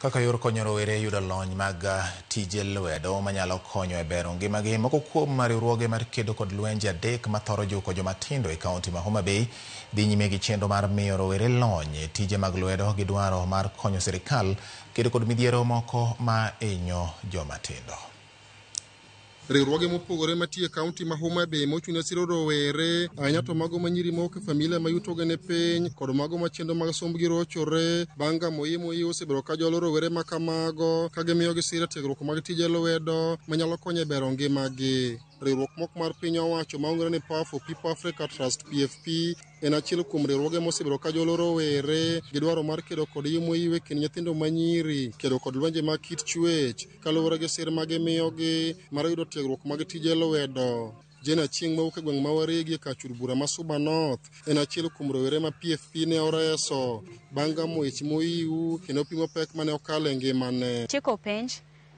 Kaka yor konyo rowere yudo lony mag tije lwedo manyalo konyo e bero ngimagi. Moko kuom riwruoge mar kedo kod lwenje adek mathoro juko joma tindo e kaunti ma Homa Bay dhi nyime gi chenro mar miyo rowere lony e tije mag lwedo gi dwaro mar konyo sirikal kedo kod midhiero moko ma hinyo joma tindo. Riwruoge mopogore matie kaunti ma Homa Bay mochune siro rowere ahinya to mago manyiri moko familia mayutoge ne piny kod mago machendo mag sombgi rochore banga moyi osebedo ka jolo rowere makamago ka gimiyo gi sira tiegruok mag tije lwedo manyalo konyo e bero ngimagi. Riwruok moko mar piny owacho maongre ni Power for People Africa Trust PFP en achiel kuom riwruoge mosebedo ka jolo rowere gi dwaro mar kedo kod yie kind nyithindo manyiri, kedo kod lwenje mag kit chuech kaluwore gi sir ma gimiyogi mar yudo tiegruok mag tije lwedo. Jena Chieng' mawuok e gweng' ma Waregi e kachur bura ma Suba North en achiel kuom rowere ma PFP ne oreso banga moich moyiu kendo pimo pek mane okalo e ngimane. Tieko penj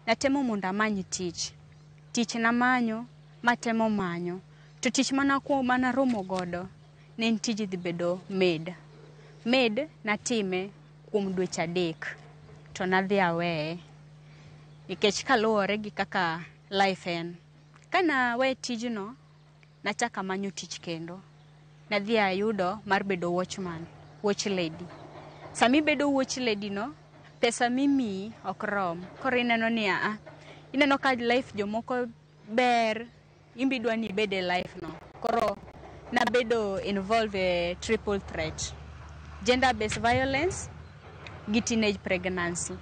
natemo mondo amany tich namanyo matemo manyo to tich mana romo godo ne en tij dhi bedo maid natime kuom dweche 3 to nadhi aweye nikech kaluwore gi kaka life en. Kana we tijno nachaka manyo tich kendo nadhi ayudo mar bedo watch lady. Sami bedo watch lady no pesa mimi ok rom. Koro ineno ni ineno ka life jomoko ber imbi dwani bede life no. Koro nabedo involved e triple threat: gender based violence gi teenage pregnancy.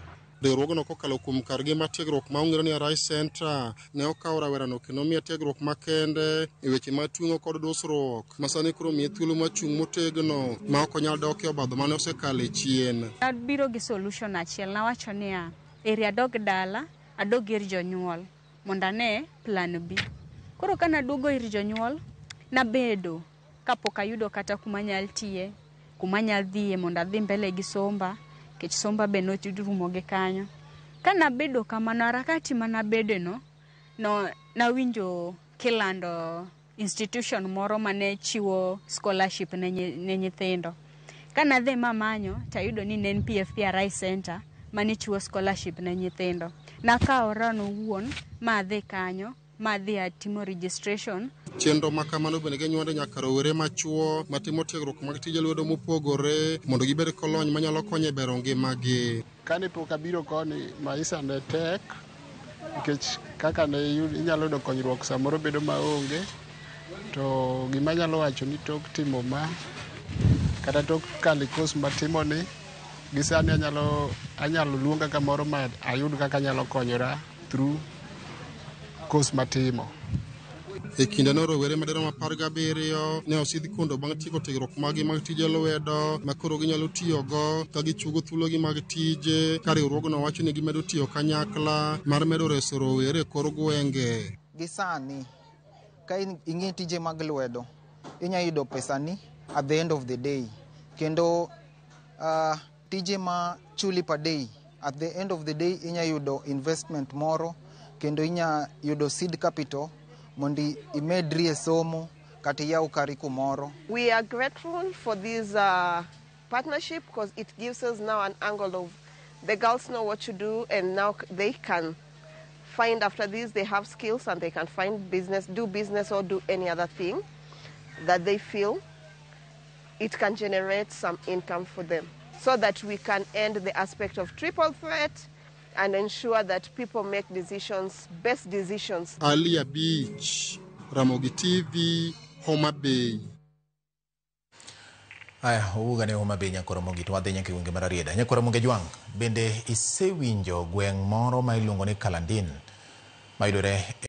Riwruogno kokalo kuom kargi mar tiegruok maongre ni Arise Center ne okawo rawerano kendo miye tiegruok makende e weche mag tung'o kod dusruok masani koro miye thuolo machung' motegno ma ok onyal dok e obadho mane osekalo e chien. Nabiro gi solution achiel, nawacho niya eri adog dala adog ir jonyuol mondo ane plan B. Koro kana aduogo ir jonyuol nabedo kapok ayudo kata kuma nyal tiye, kuma nyal dhiye mondo adhi mbele gi somba kech somba be noturumo gi kanyo. Kana bedo kamano harakati mana bedeno no nawinjo kilando institution moro mane chiwo scholarship ne nyithindo. Kana dhi mamanyo tayudo ni nen PFP Arise Center mane chiwo scholarship ne nyithindo. Nakawo rano wuon ma dhi kanyo ma dhi atimo registration. Chenro makamano bende genywando nyaka rowere machuo matimo tiegruok mag tije lwedo mopogore mondo gibed kolony manyalo konyo e bero ngimagi. Kane pok abiro koni maisha ne tek nikech kaka ne inyalo yudo konyruok samoro bedo maonge, to gima nyalo wacho ni tok timo ma kata tok kali kos matimo ni gisani anyalo luonga kamoro ma ayud kaka anyalo konyora through kos matimo. E kinde no rowere madero 17 ne osidhi kondo bang' tieko tiegruok magi mag tije lwedo ma koro ginyalo tiyogo ka gichugo thuologi mag tije ka riwruogno wacho ni gimedo tiyo kanyakla mar medo reso rowere e kor gwenge. Gisani ka ing'e tije mag lwedo inyalo yudo pesani at the end of the day, kendo tije ma chuli per day at the end of the day inyalo yudo investment moro kendo inyalo yudo seed capital mondi imedrie somo kata yaw kari kumoro. We are grateful for this partnership because it gives us now an angle of the girls know what to do, and now they can find after this they have skills and they can find business, do business or do any other thing that they feel it can generate some income for them, so that we can end the aspect of triple threat and ensure that people make decisions, best decisions. Alia Beach, Ramogi TV, Homa Bay. Aya, ugane Homa Bay nyakoromogi to wadhi nyaka gwenge mar Rarieda. Nyakoromogi Jwang, bende isewinjo gweng' moro ma iluongo ni Kalandin mayudore